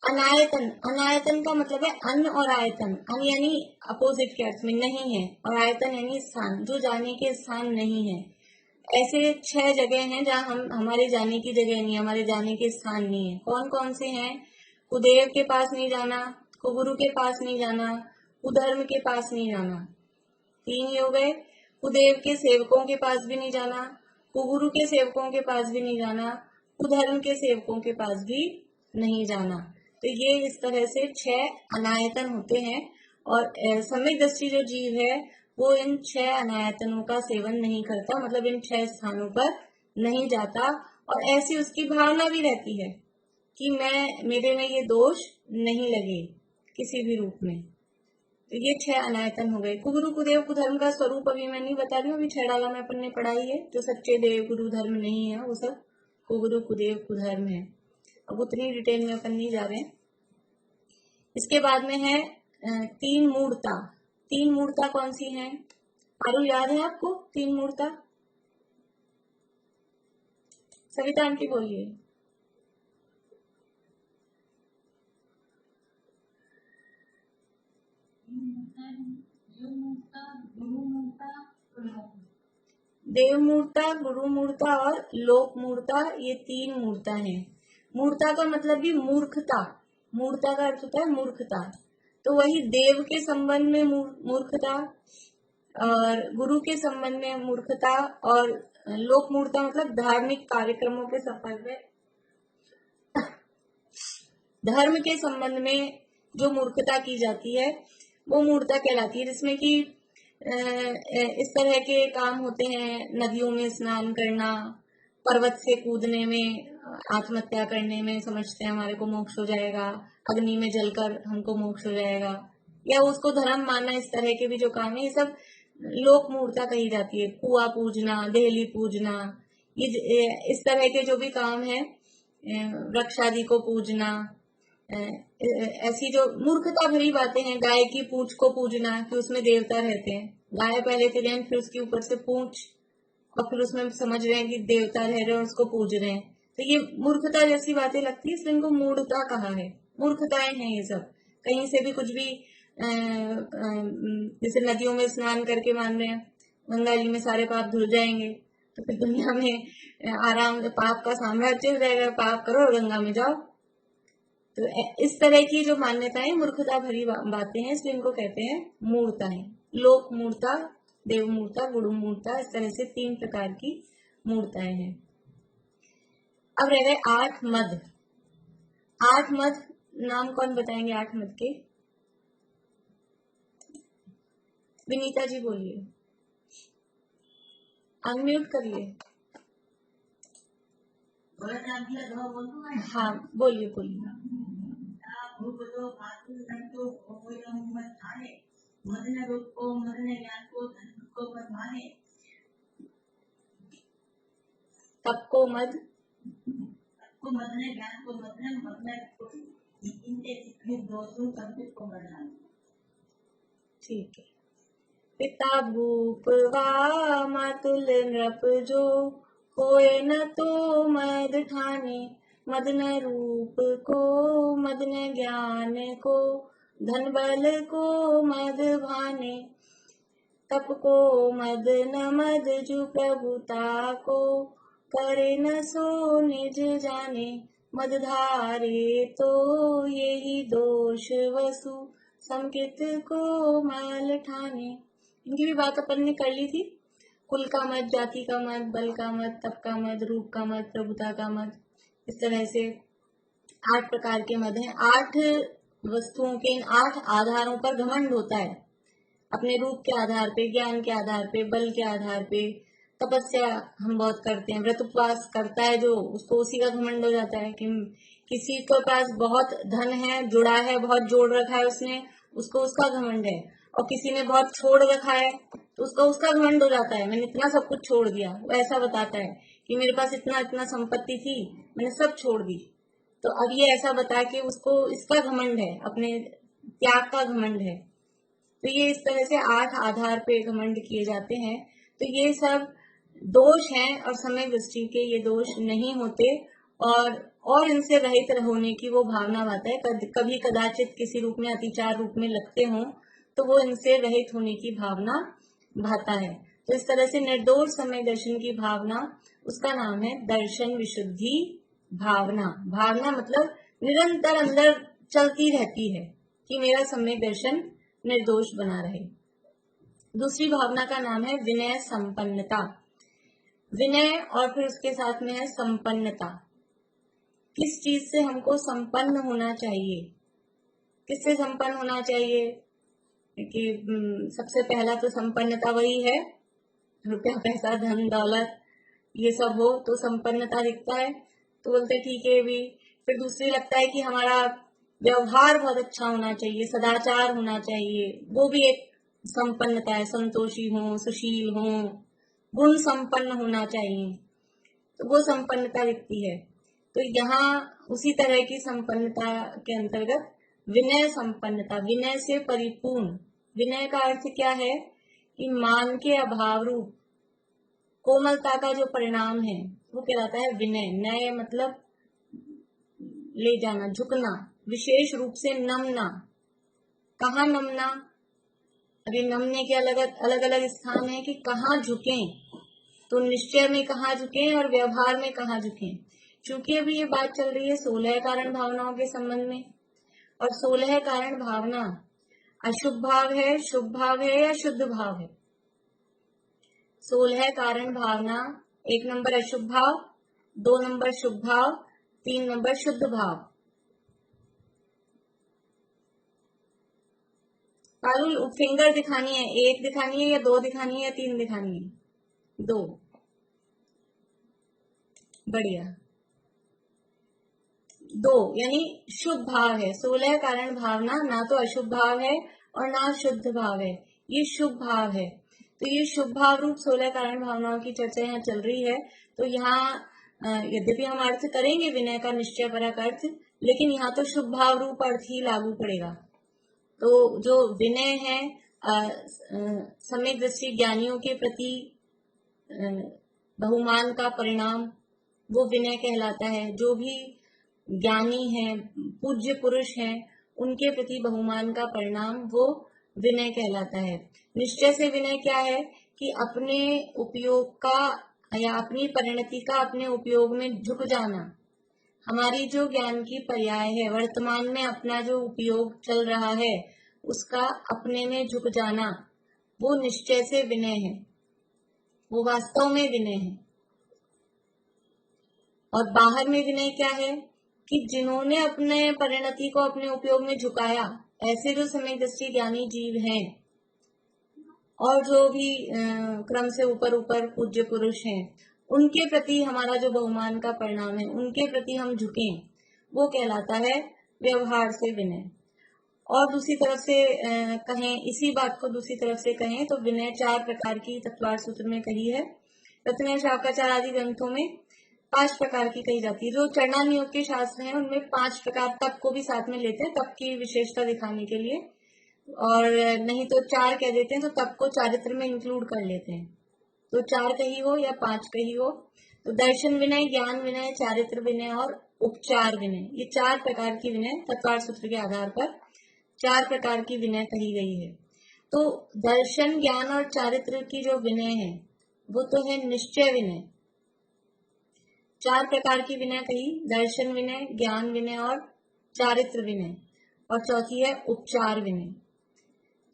अनायतन, अनायतन का मतलब है अन्न और आयतन। अन्न यानी अपोजिट के अर्थ में नहीं है, और आयतन यानी स्थान, जो जाने के स्थान नहीं है। ऐसे 6 जगह हैं जहाँ हम हमारे जाने की जगह नहीं है, हमारे जाने के स्थान नहीं है। कौन कौन से हैं? कुदेव के पास नहीं जाना, कुगुरु के पास नहीं जाना, कुधर्म के पास नहीं जाना। 3 ही हो गए। कुदेव के सेवकों के पास भी नहीं जाना, कुगुरु के सेवकों के पास भी नहीं जाना, कुधर्म के सेवकों के पास भी नहीं जाना। तो ये इस तरह से 6 अनायतन होते हैं। और सम्यक दृष्टि जो जीव है वो इन 6 अनायतनों का सेवन नहीं करता, मतलब इन 6 स्थानों पर नहीं जाता, और ऐसी उसकी भावना भी रहती है कि मेरे में ये दोष नहीं लगे किसी भी रूप में। तो ये 6 अनायतन हो गए। कुगुरु, कुदेव, कुधर्म का स्वरूप अभी मैं नहीं बता रही हूँ, अभी 6 डाला में अपन ने पढ़ाई है। जो सच्चे देव गुरु धर्म नहीं है वो सब कुगुरु, कुदेव, कुधर्म है। अब उतनी डिटेल में अपन नहीं जा रहे हैं। इसके बाद में है 3 मूर्ता। 3 मूर्ता कौन सी हैं? पारुल, याद है आपको 3 मूर्ता? सविता आंटी बोलिए। देव मूर्ता, गुरु मूर्ता और लोक मूर्ता, ये 3 मूर्ता हैं। मूर्ता का मतलब भी मूर्खता। मूर्ता का अर्थ होता है मूर्खता। तो वही देव के संबंध में मूर्खता, और गुरु के संबंध में मूर्खता, और लोक मूर्ता मतलब धार्मिक कार्यक्रमों के संबंध में, धर्म के संबंध में जो मूर्खता की जाती है वो मूर्ता कहलाती है। जिसमें कि इस तरह के काम होते हैं, नदियों में स्नान करना, पर्वत से कूदने में, आत्महत्या करने में, समझते हैं हमारे को मोक्ष हो जाएगा, अग्नि में जलकर हमको मोक्ष हो जाएगा, या उसको धर्म मानना, इस तरह के भी जो काम है ये सब लोक मूर्ता कही जाती है। कुआ पूजना, देहली पूजना, ये इस तरह के जो भी काम है, वृक्ष आदि को पूजना, ऐसी जो मूर्खता भरी बातें हैं। गाय की पूंछ को पूजना कि उसमें देवता रहते हैं, गाय पहले के दिन, फिर उसके ऊपर से पूंछ, और फिर उसमें समझ रहे हैं कि देवता रह रहे हैं, उसको पूज रहे हैं। तो ये मूर्खता जैसी बातें लगती है, इसलिए इनको मूढ़ता कहा है। मूर्खताएं हैं ये सब। कहीं से भी कुछ भी जैसे नदियों में स्नान करके मान रहे हैं गंगा जी में सारे पाप धुल जाएंगे, तो फिर दुनिया में आराम, पाप का साम्राज्य हो जाएगा, पाप करो और गंगा में जाओ। तो इस तरह की जो मान्यताएं मूर्खता भरी बातें हैं, इसलिए इनको कहते हैं मूर्ताएं। लोक मूर्ता, देव मूर्ता, गुरु मूर्ता, इस तरह से 3 प्रकार की मूर्ताएं हैं। अब रह गए 8 मद। 8 मद नाम कौन बताएंगे? 8 मद के विनीता जी बोलिए, अनम्यूट करिए। हाँ बोलिए बोलिए। मदन रूप को, मदन ज्ञान को, धन को मत माने, तप को मद, को मदन ज्ञान को, मदन मदन को, इनके दोषों संबित को मदन। ठीक है। पिता भूप वा मातुल नृप जो, होए न तो मद ठाने, मदन रूप को, मदन ज्ञान को, धन बल को मद भाने, तप को मद न मद जु प्रभुता को, करे न सो निज जाने, मद धारे तो यही दोष वसु, संकित को माल ठाने। इनकी भी बात अपन ने कर ली थी। कुल का मत, जाति का मत, बल का मत, तप का मत, रूप का मत, प्रभुता का मत, इस तरह से 8 प्रकार के मत हैं। 8 वस्तुओं के इन 8 आधारों पर घमंड होता है। अपने रूप के आधार पे, ज्ञान के आधार पे, बल के आधार पे। तपस्या हम बहुत करते हैं, व्रत उपवास करता है जो, उसको उसी का घमंड हो जाता है कि किसी के पास बहुत धन है, जुड़ा है, बहुत जोड़ रखा है उसने, उसको उसका घमंड है। और किसी ने बहुत छोड़ रखा है तो उसका उसका घमंड हो जाता है, मैंने इतना सब कुछ छोड़ दिया। वो ऐसा बताता है कि मेरे पास इतना इतना संपत्ति थी, मैंने सब छोड़ दी। तो अब ये ऐसा बता के उसको इसका घमंड है, अपने त्याग का घमंड है। तो ये इस तरह से 8 आधार पे घमंड किए जाते हैं। तो ये सब दोष हैं और समय दृष्टि के ये दोष नहीं होते और इनसे रहित होने की वो भावना भाता है। कभी कदाचित किसी रूप में, अतिचार रूप में लगते हों तो वो इनसे रहित होने की भावना भाता है। तो इस तरह से निर्दोष समय दर्शन की भावना, उसका नाम है दर्शन विशुद्धि भावना। भावना मतलब निरंतर अंदर चलती रहती है कि मेरा सम्यक दर्शन निर्दोष बना रहे। दूसरी भावना का नाम है विनय संपन्नता। विनय और फिर उसके साथ में है संपन्नता। किस चीज से हमको संपन्न होना चाहिए? किससे संपन्न होना चाहिए? कि सबसे पहला तो संपन्नता वही है, रुपया पैसा धन दौलत ये सब हो तो संपन्नता दिखता है, तो बोलते ठीक है भी। फिर दूसरी लगता है कि हमारा व्यवहार बहुत अच्छा होना चाहिए, सदाचार होना चाहिए, वो भी एक संपन्नता है। संतोषी हो, सुशील हो, गुण संपन्न होना चाहिए, तो वो संपन्नता दिखती है। तो यहाँ उसी तरह की संपन्नता के अंतर्गत विनय संपन्नता, विनय से परिपूर्ण। विनय का अर्थ क्या है कि मान के अभाव रूप कोमलता का जो परिणाम है वो कहलाता है विनय। नय मतलब ले जाना, झुकना, विशेष रूप से नमना। कहाँ नमना? अभी नमने के अलग अलग स्थान है कि कहाँ झुकें, तो निश्चय में कहाँ झुकें और व्यवहार में कहाँ झुकें। चूंकि अभी ये बात चल रही है 16 कारण भावनाओं के संबंध में, और 16 कारण भावना अशुभ भाव है, शुभ भाव है या शुद्ध भाव है? 16 कारण भावना 1 नंबर अशुभ भाव, 2 नंबर शुभ भाव, 3 नंबर शुद्ध भाव। पारुल फिंगर दिखानी है, 1 दिखानी है या 2 दिखानी है या 3 दिखानी है? 2। बढ़िया, 2 यानी शुभ भाव है। 16 कारण भावना ना तो अशुभ भाव है और ना शुद्ध भाव है, ये शुभ भाव है। तो ये शुभ भाव रूप 16 कारण भावनाओं की चर्चा यहाँ चल रही है। तो यहाँ यद्यपि हम अर्थ करेंगे विनय का निश्चय परक अर्थ, लेकिन यहाँ तो शुभ भाव रूप अर्थ ही लागू पड़ेगा। तो जो विनय है सम्यक दृष्टि ज्ञानियों के प्रति बहुमान का परिणाम, वो विनय कहलाता है। जो भी ज्ञानी हैं, पूज्य पुरुष हैं, उनके प्रति बहुमान का परिणाम वो विनय कहलाता है। निश्चय से विनय क्या है कि अपने उपयोग का या अपनी परिणति का अपने उपयोग में झुक जाना। हमारी जो ज्ञान की पर्याय है, वर्तमान में अपना जो उपयोग चल रहा है उसका अपने में झुक जाना, वो निश्चय से विनय है, वो वास्तव में विनय है। और बाहर में विनय क्या है कि जिन्होंने अपने परिणति को अपने उपयोग में झुकाया, ऐसे जो सम्यक दृष्टि ज्ञानी जीव हैं और जो भी क्रम से ऊपर ऊपर पूज्य पुरुष हैं, उनके प्रति हमारा जो बहुमान का परिणाम है, उनके प्रति हम झुकें, वो कहलाता है व्यवहार से विनय। और दूसरी तरफ से कहें, इसी बात को दूसरी तरफ से कहें तो विनय 4 प्रकार की तत्वार सूत्र में कही है। रत्न शाकाचार आदि ग्रंथों में 5 प्रकार की कही जाती है। जो चरणानियोग के शास्त्र हैं उनमें 5 प्रकार तप को भी साथ में लेते हैं, तप की विशेषता दिखाने के लिए, और नहीं तो 4 कह देते हैं, तो तप को चारित्र में इंक्लूड कर लेते हैं। तो 4 कही हो या 5 कही हो, तो दर्शन विनय, ज्ञान विनय, चारित्र विनय और उपचार विनय, ये 4 प्रकार की विनय तत्वार सूत्र के आधार पर 4 प्रकार की विनय कही गई है। तो दर्शन, ज्ञान और चारित्र की जो विनय है वो तो है निश्चय विनय। 4 प्रकार की विनय कही, दर्शन विनय, ज्ञान विनय और चारित्र विनय, और चौथी है उपचार विनय।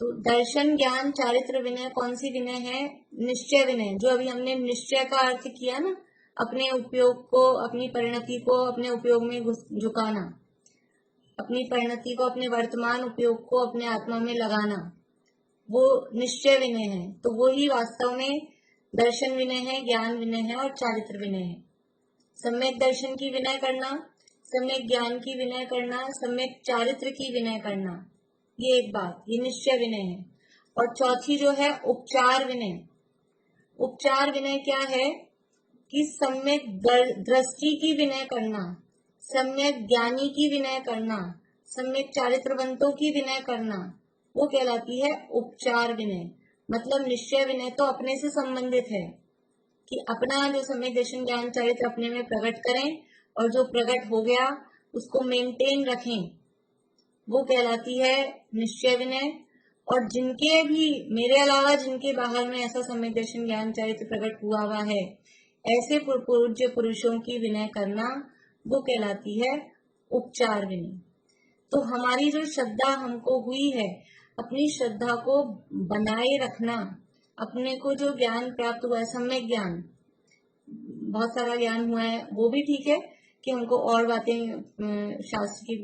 तो दर्शन, ज्ञान, चारित्र विनय कौन सी विनय है? निश्चय विनय, जो अभी हमने निश्चय का अर्थ किया ना, अपने उपयोग को, अपनी परिणति को अपने उपयोग में झुकाना, अपनी परिणति को, अपने वर्तमान उपयोग को अपने आत्मा में लगाना, वो निश्चय विनय है। तो वो ही वास्तव में दर्शन विनय है, ज्ञान विनय है और चारित्र विनय है। सम्यक दर्शन की विनय करना, सम्यक ज्ञान की विनय करना, सम्यक चारित्र की विनय करना, ये एक बात, ये निश्चय विनय है। और चौथी जो है उपचार विनय। उपचार विनय क्या है कि सम्यक दृष्टि की विनय करना, सम्यक ज्ञानी की विनय करना, सम्यक चारित्रवंतों की विनय करना, वो कहलाती है उपचार विनय। मतलब निश्चय विनय तो अपने से संबंधित है कि अपना जो सम्यक दर्शन, ज्ञान, चारित्र अपने में प्रकट करें और जो प्रकट हो गया उसको मेंटेन रखें, वो कहलाती है निश्चय विनय। और जिनके भी, मेरे अलावा जिनके बाहर में ऐसा सम्यक दर्शन, ज्ञान, चारित्र प्रकट हुआ है, ऐसे पूज्य पुरुषों की विनय करना, वो कहलाती है उपचार विनय। तो हमारी जो श्रद्धा हमको हुई है, अपनी श्रद्धा को बनाए रखना, अपने को जो ज्ञान प्राप्त हुआ है, सम्यक ज्ञान, बहुत सारा ज्ञान हुआ है, वो भी ठीक है कि हमको और बातें शास्त्र की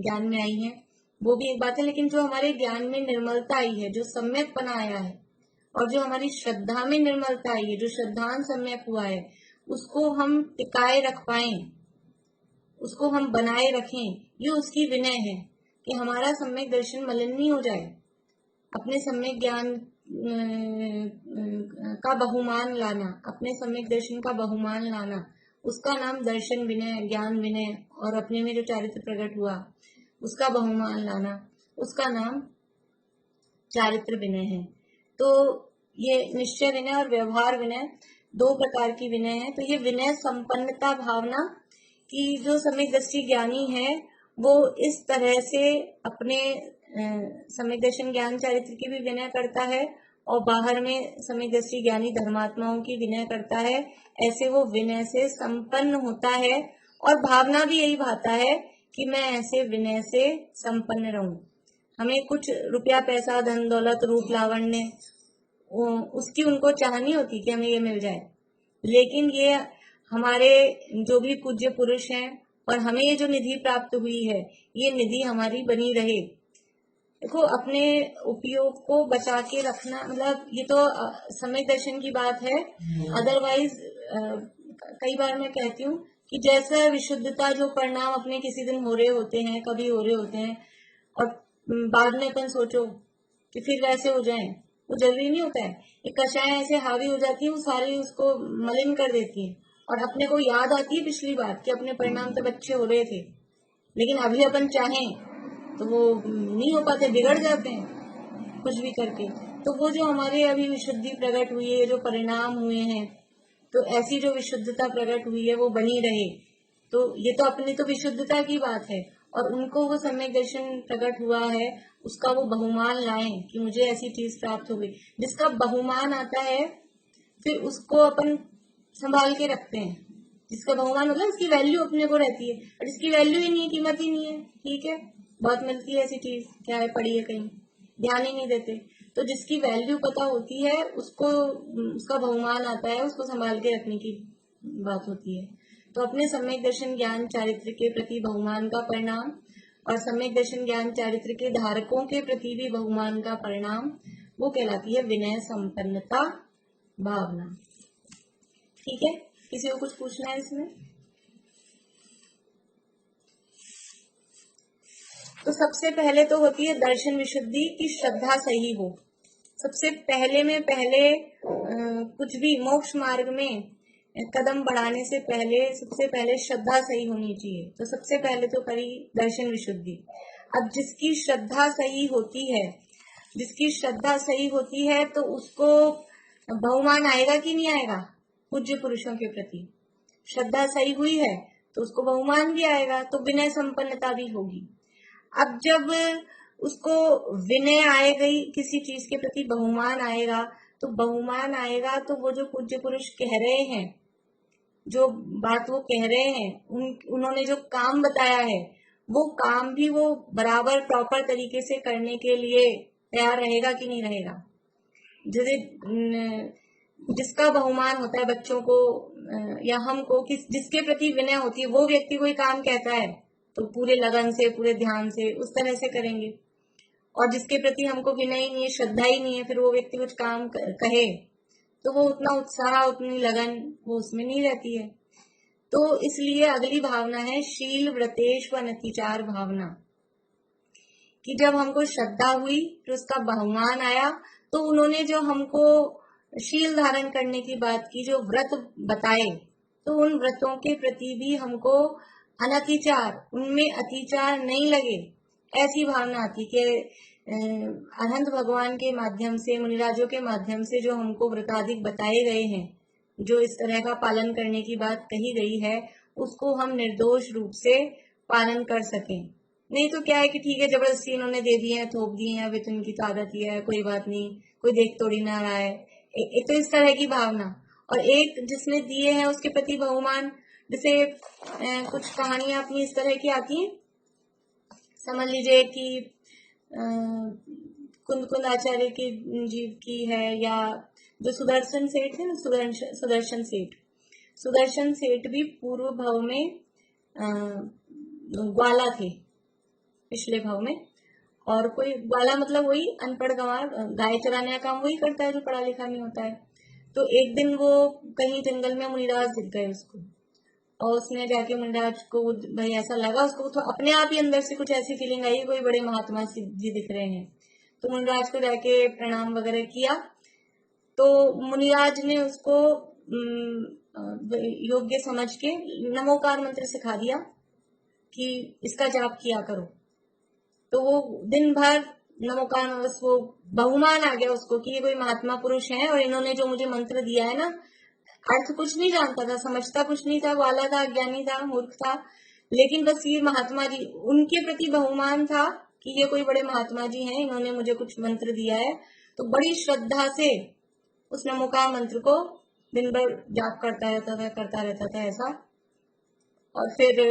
ज्ञान में आई हैं, वो भी एक बात है। लेकिन जो हमारे ज्ञान में निर्मलता आई है, जो सम्यकपना आया है, और जो हमारी श्रद्धा में निर्मलता आई है, जो श्रद्धान सम्यक हुआ है, उसको हम टिकाए रख पाए, उसको हम बनाए रखें, ये उसकी विनय है कि हमारा सम्यक दर्शन मलिन नहीं हो जाए। अपने सम्यक ज्ञान का बहुमान लाना, अपने सम्यक दर्शन का बहुमान लाना, उसका नाम दर्शन विनय, ज्ञान विनय, और अपने में जो चारित्र प्रकट हुआ उसका बहुमान लाना, उसका नाम चारित्र विनय है। तो ये निश्चय विनय और व्यवहार विनय 2 प्रकार की विनय है। तो ये विनय संपन्नता भावना कि जो सम्यक दृष्टि ज्ञानी है वो इस तरह से अपने सम्यक दर्शन, ज्ञान, चारित्र की भी विनय करता है और बाहर में सम्यक दृष्टि ज्ञानी धर्मात्माओं की विनय करता है। ऐसे वो विनय से संपन्न होता है और भावना भी यही भाता है कि मैं ऐसे विनय से संपन्न रहूं। हमें कुछ रुपया, पैसा, धन दौलत, रूप, लावण्य, उसकी उनको चाहनी होती कि हमें ये मिल जाए, लेकिन ये हमारे जो भी पूज्य पुरुष हैं और हमें ये जो निधि प्राप्त हुई है, ये निधि हमारी बनी रहे। देखो, अपने उपयोग को बचा के रखना, मतलब ये तो सम्यक दर्शन की बात है। अदरवाइज कई बार मैं कहती हूँ कि जैसा विशुद्धता, जो परिणाम अपने किसी दिन हो रहे होते हैं, कभी हो रहे होते हैं, और बाद में अपन सोचो कि फिर वैसे हो जाएं, वो जरूरी नहीं होता है। एक कषाय ऐसे हावी हो जाती है, वो सारी उसको मलिन कर देती है, और अपने को याद आती है पिछली बात कि अपने परिणाम तब अच्छे हो रहे थे, लेकिन अभी अपन चाहें तो वो नहीं हो पाते, बिगड़ जाते हैं कुछ भी करके। तो वो जो हमारे अभी विशुद्धि प्रकट हुई है, जो परिणाम हुए हैं, तो ऐसी जो विशुद्धता प्रकट हुई है वो बनी रहे। तो ये तो अपनी तो विशुद्धता की बात है, और उनको वो सम्यक दर्शन प्रकट हुआ है, उसका वो बहुमान लाएं कि मुझे ऐसी चीज प्राप्त हो गई। जिसका बहुमान आता है फिर उसको अपन संभाल के रखते हैं। जिसका बहुमान मतलब इसकी वैल्यू अपने को रहती है, और जिसकी वैल्यू ही नहीं है, कीमत ही नहीं है, ठीक है, बहुत मिलती है ऐसी चीज, क्या है, पड़ी है कहीं, ध्यान ही नहीं देते। तो जिसकी वैल्यू पता होती है उसको, उसका बहुमान आता है, उसको संभाल के रखने की बात होती है। तो अपने सम्यक दर्शन, ज्ञान, चारित्र के प्रति बहुमान का परिणाम, और सम्यक दर्शन, ज्ञान, चारित्र के धारकों के प्रति भी बहुमान का परिणाम, वो कहलाती है विनय संपन्नता भावना। ठीक है, किसी को कुछ पूछना है इसमें? तो सबसे पहले तो होती है दर्शन विशुद्धि की श्रद्धा सही हो। सबसे पहले में पहले कुछ भी मोक्ष मार्ग में कदम बढ़ाने से पहले सबसे पहले श्रद्धा सही होनी चाहिए। तो सबसे पहले तो करी दर्शन विशुद्धि। अब जिसकी श्रद्धा सही होती है, जिसकी श्रद्धा सही होती है तो उसको बहुमान आएगा कि नहीं आएगा? पूज्य पुरुषों के प्रति श्रद्धा सही हुई है तो उसको बहुमान भी आएगा, तो विनय संपन्नता भी होगी। अब जब उसको विनय आएगा, किसी चीज के प्रति बहुमान आएगा, तो बहुमान आएगा तो वो जो पूज्य पुरुष कह रहे हैं, जो बात वो कह रहे हैं, उन्होंने जो काम बताया है, वो काम भी वो बराबर प्रॉपर तरीके से करने के लिए तैयार रहेगा कि नहीं रहेगा। जैसे जिसका बहुमान होता है बच्चों को या हमको, जिसके प्रति विनय होती है, वो व्यक्ति कोई काम कहता है तो पूरे लगन से, पूरे ध्यान से, उस तरह से करेंगे। और जिसके प्रति हमको विनय ही नहीं है, श्रद्धा ही नहीं है, फिर वो व्यक्ति कुछ काम कहे तो वो उतना उत्साह, उतनी लगन वो उसमें नहीं रहती है। तो इसलिए अगली भावना है शील व्रतेश व नतिचार भावना, कि जब हमको श्रद्धा हुई, फिर उसका बहुमान आया, तो उन्होंने जो हमको शील धारण करने की बात की, जो व्रत बताए, तो उन व्रतों के प्रति भी हमको अनतिचार, उनमें अतिचार नहीं लगे, ऐसी भावना आती कि अनंत भगवान के माध्यम से, मुनिराजों के माध्यम से जो हमको व्रताधिक बताए गए हैं, जो इस तरह का पालन करने की बात कही गई है, उसको हम निर्दोष रूप से पालन कर सकें। नहीं तो क्या है कि ठीक है, जबरदस्ती इन्होंने दे दिए हैं, थोप दिए हैं, अभी तो इनकी तो आदत ही है, कोई बात नहीं, कोई देख तोड़ी ना रहा है। एक तो इस तरह की भावना, और एक जिसने दिए हैं उसके प्रति बहुमान। जैसे कुछ कहानियां अपनी इस तरह की आती हैं, समझ लीजिए कि कुंद आचार्य की जीव की है, या जो सुदर्शन सेठ है ना, सुदर्शन सेठ भी पूर्व भाव में ग्वाला थे, पिछले भाव में। और कोई ग्वाला मतलब वही अनपढ़ गंवार, गाय चराने का काम वही करता है जो पढ़ा लिखा नहीं होता है। तो एक दिन वो कहीं जंगल में मुनिराज दिख गए उसको, और उसने जाके मुनिराज को, भाई ऐसा लगा उसको, तो अपने आप ही अंदर से कुछ ऐसी फीलिंग आई, कोई बड़े महात्मा जी दिख रहे हैं। तो मुनिराज को जाके प्रणाम वगैरह किया, तो मुनिराज ने उसको योग्य समझ के नमोकार मंत्र सिखा दिया कि इसका जाप किया करो। तो वो दिन भर नमोकार, वो बहुमान आ गया उसको कि ये कोई महात्मा पुरुष है, और इन्होंने जो मुझे मंत्र दिया है ना, अर्थ कुछ नहीं जानता था, समझता कुछ नहीं था, वाला था, अज्ञानी था, मूर्ख था, लेकिन बस ये महात्मा जी, उनके प्रति बहुमान था कि ये कोई बड़े महात्मा जी हैं, इन्होंने मुझे कुछ मंत्र दिया है। तो बड़ी श्रद्धा से उस नमोकार मंत्र को दिन भर जाप करता रहता था ऐसा। और फिर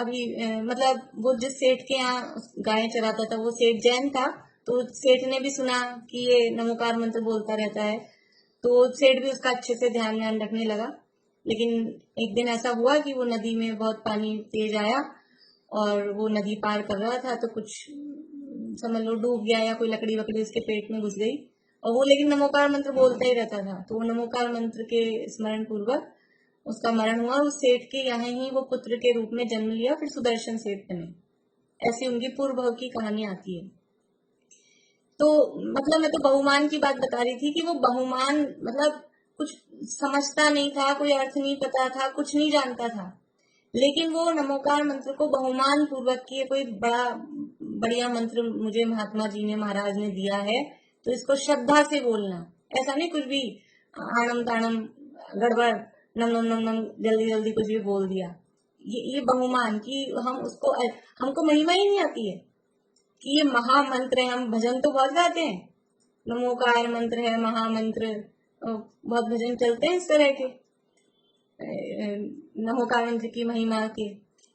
अभी मतलब वो जिस सेठ के यहाँ गायें चराता था, वो सेठ जैन था, तो सेठ ने भी सुना कि ये नमोकार मंत्र बोलता रहता है, तो सेठ भी उसका अच्छे से ध्यान रखने लगा। लेकिन एक दिन ऐसा हुआ कि वो नदी में बहुत पानी तेज आया, और वो नदी पार कर रहा था, तो कुछ समझ लो डूब गया, या कोई लकड़ी वकड़ी उसके पेट में घुस गई, और वो लेकिन नमोकार मंत्र बोलता ही रहता था। तो वो नमोकार मंत्र के स्मरण पूर्वक उसका मरण हुआ, उस सेठ के यहाँ ही वो पुत्र के रूप में जन्म लिया, फिर सुदर्शन सेठ बने। ऐसी उनकी पूर्व भाव की कहानी आती है। तो मतलब मैं तो बहुमान की बात बता रही थी कि वो बहुमान मतलब कुछ समझता नहीं था, कोई अर्थ नहीं पता था, कुछ नहीं जानता था, लेकिन वो नमोकार मंत्र को बहुमान पूर्वक किए, कोई बड़ा बढ़िया मंत्र मुझे महात्मा जी ने, महाराज ने दिया है, तो इसको श्रद्धा से बोलना, ऐसा नहीं कुछ भी आणम ताणम गड़बड़, नम नम नम नम जल्दी जल्दी कुछ भी बोल दिया। ये बहुमान की हम उसको, हमको महिमा ही नहीं आती है कि ये महामंत्र है। हम भजन तो बहुत गाते हैं, नमोकार मंत्र है महामंत्र, बहुत भजन चलते हैं इस तरह के नमोकार मंत्र की महिमा के,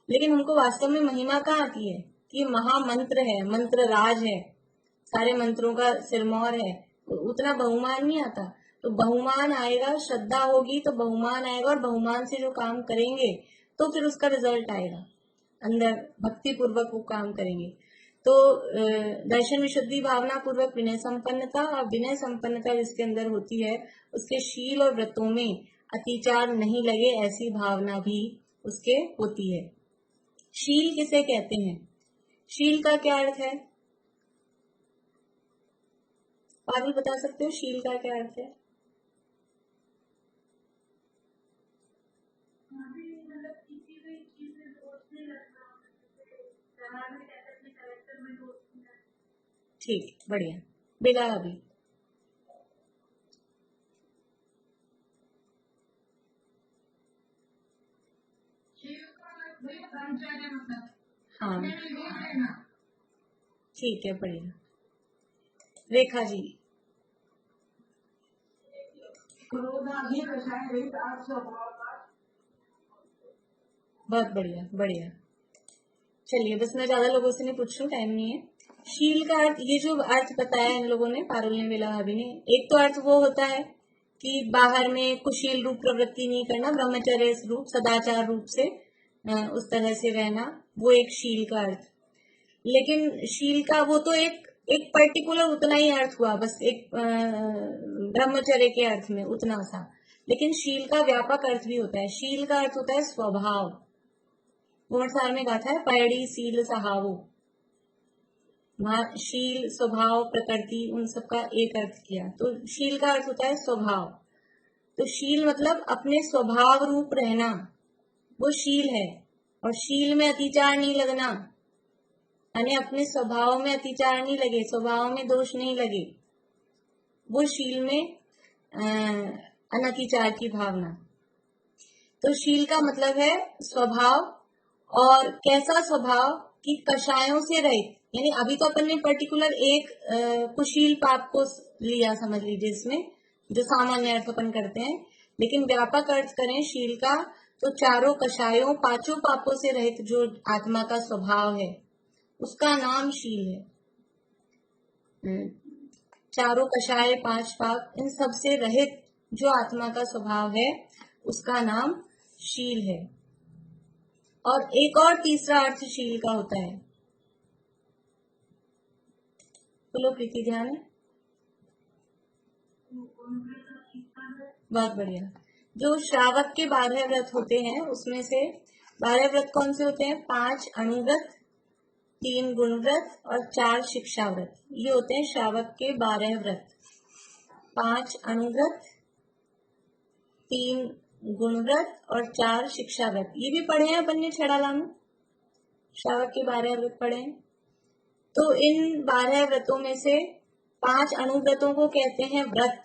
लेकिन हमको वास्तव में महिमा कहाँ आती है कि महामंत्र है, मंत्र राज है, सारे मंत्रों का सिरमौर है, उतना बहुमान नहीं आता। तो बहुमान आएगा, श्रद्धा होगी तो बहुमान आएगा, और बहुमान से जो काम करेंगे तो फिर उसका रिजल्ट आएगा, अंदर भक्ति पूर्वक वो काम करेंगे। तो दर्शन विशुद्धि भावना पूर्वक विनय संपन्नता, और विनय संपन्नता जिसके अंदर होती है उसके शील और व्रतों में अतिचार नहीं लगे, ऐसी भावना भी उसके होती है। शील किसे कहते हैं? शील का क्या अर्थ है? पारुल बता सकते हो शील का क्या अर्थ है? ठीक, बढ़िया। बेगा अभी हाँ ठीक है, बढ़िया। रेखा जी। क्रोधाधीन कषाय रहित आठ स्वभाव का। बहुत बढ़िया, बढ़िया। चलिए, बस मैं ज्यादा लोगों से नहीं पूछ रही हूँ, टाइम नहीं है। शील का अर्थ, ये जो अर्थ बताया इन लोगों ने, पारुल ने, बेला भाभी ने, एक तो अर्थ वो होता है कि बाहर में कुशील रूप प्रवृत्ति नहीं करना, ब्रह्मचर्य रूप, सदाचार रूप से उस तरह से रहना, वो एक शील का अर्थ। लेकिन शील का वो तो एक एक पर्टिकुलर उतना ही अर्थ हुआ, बस एक ब्रह्मचर्य के अर्थ में उतना सा। लेकिन शील का व्यापक अर्थ भी होता है। शील का अर्थ होता है स्वभाव। कुंवरसार में गाथा है, पैड़ी सील सहावो। वहां शील, स्वभाव, प्रकृति, उन सबका एक अर्थ किया। तो शील का अर्थ होता है स्वभाव। तो शील मतलब अपने स्वभाव रूप रहना, वो शील है। और शील में अतिचार नहीं लगना, यानी अपने स्वभाव में अतिचार नहीं लगे, स्वभाव में दोष नहीं लगे, वो शील में अनतिचार की भावना। तो शील का मतलब है स्वभाव। और कैसा स्वभाव कि कषायों से रहित, यानी अभी तो अपन ने पर्टिकुलर एक कुशील पाप को लिया, समझ लीजिए, इसमें जो सामान्य अर्थ अपन करते हैं। लेकिन व्यापक अर्थ करें शील का, तो चारों कषायों, पांचों पापों से रहित जो आत्मा का स्वभाव है, उसका नाम शील है। चारों कषाय, पांच पाप, इन सब से रहित जो आत्मा का स्वभाव है, उसका नाम शील है। और एक और तीसरा अर्थ शील का होता है, बोलो प्रीति, ध्यान है। बहुत बढ़िया। जो श्रावक के 12 व्रत होते हैं, उसमें से 12 व्रत कौन से होते हैं? 5 अणुव्रत, 3 गुणव्रत और 4 शिक्षा व्रत। ये होते हैं श्रावक के 12 व्रत। 5 अणुव्रत, 3 गुणव्रत और 4 शिक्षा व्रत। ये भी पढ़े हैं अपन ने छड़ाला में, श्रावक के 12 व्रत पढ़े हैं। तो इन 12 व्रतों में से 5 अणुव्रतों को कहते हैं व्रत।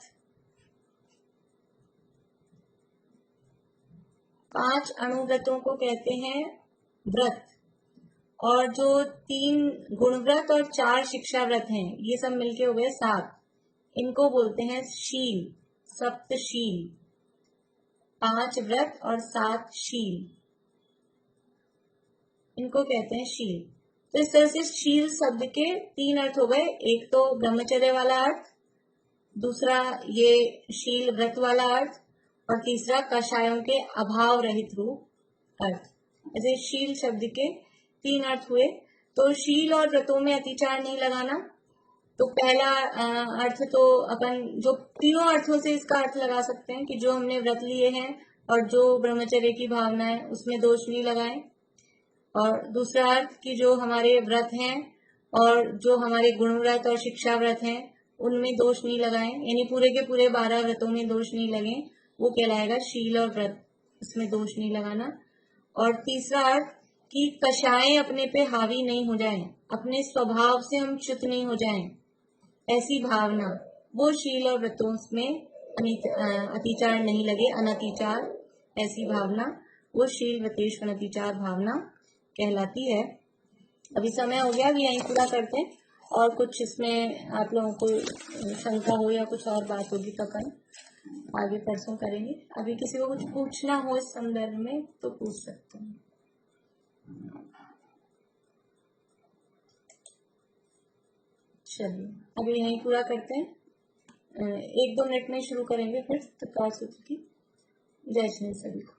5 अणुव्रतों को कहते हैं व्रत। और जो 3 गुणव्रत और 4 शिक्षा व्रत हैं, ये सब मिलके हो गए 7। इनको बोलते हैं शील, सप्तशील। 5 व्रत और 7 शील, इनको कहते हैं शील। तो इस तरह से शील शब्द के 3 अर्थ हो गए। एक तो ब्रह्मचर्य वाला अर्थ, दूसरा ये शील व्रत वाला अर्थ, और तीसरा कषायों के अभाव रहित रूप अर्थ। ऐसे शील शब्द के 3 अर्थ हुए। तो शील और व्रतों में अतिचार नहीं लगाना। तो पहला अर्थ तो अपन जो तीनों अर्थों से इसका अर्थ लगा सकते हैं कि जो हमने व्रत लिए हैं और जो ब्रह्मचर्य की भावना है, उसमें दोष नहीं लगाएं। और दूसरा अर्थ कि जो हमारे व्रत हैं और जो हमारे गुण व्रत और शिक्षा व्रत हैं, उनमें दोष नहीं लगाएं, यानी पूरे के पूरे 12 व्रतों में दोष नहीं लगे, वो कहलाएगा शील और व्रत, इसमें दोष नहीं लगाना। और तीसरा अर्थ कि कषायें अपने पे हावी नहीं हो जाएं, अपने स्वभाव से हम च्युत नहीं हो जाएं, ऐसी भावना, वो शील और व्रतों में अतिचार नहीं लगे, अनतिचार, ऐसी भावना, वो शील व्रतेश अनतिचार भावना कहलाती है। अभी समय हो गया, अभी यहीं पूरा करते हैं। और कुछ इसमें आप लोगों को शंका हो या कुछ और बात होगी तो अपन आगे परसों करेंगे। अभी किसी को कुछ पूछना हो इस संदर्भ में तो पूछ सकते हैं। चलिए, अभी यहीं पूरा करते हैं। 1-2 मिनट में शुरू करेंगे फिर तत्काल सूत्र की। जय श्री सभी को।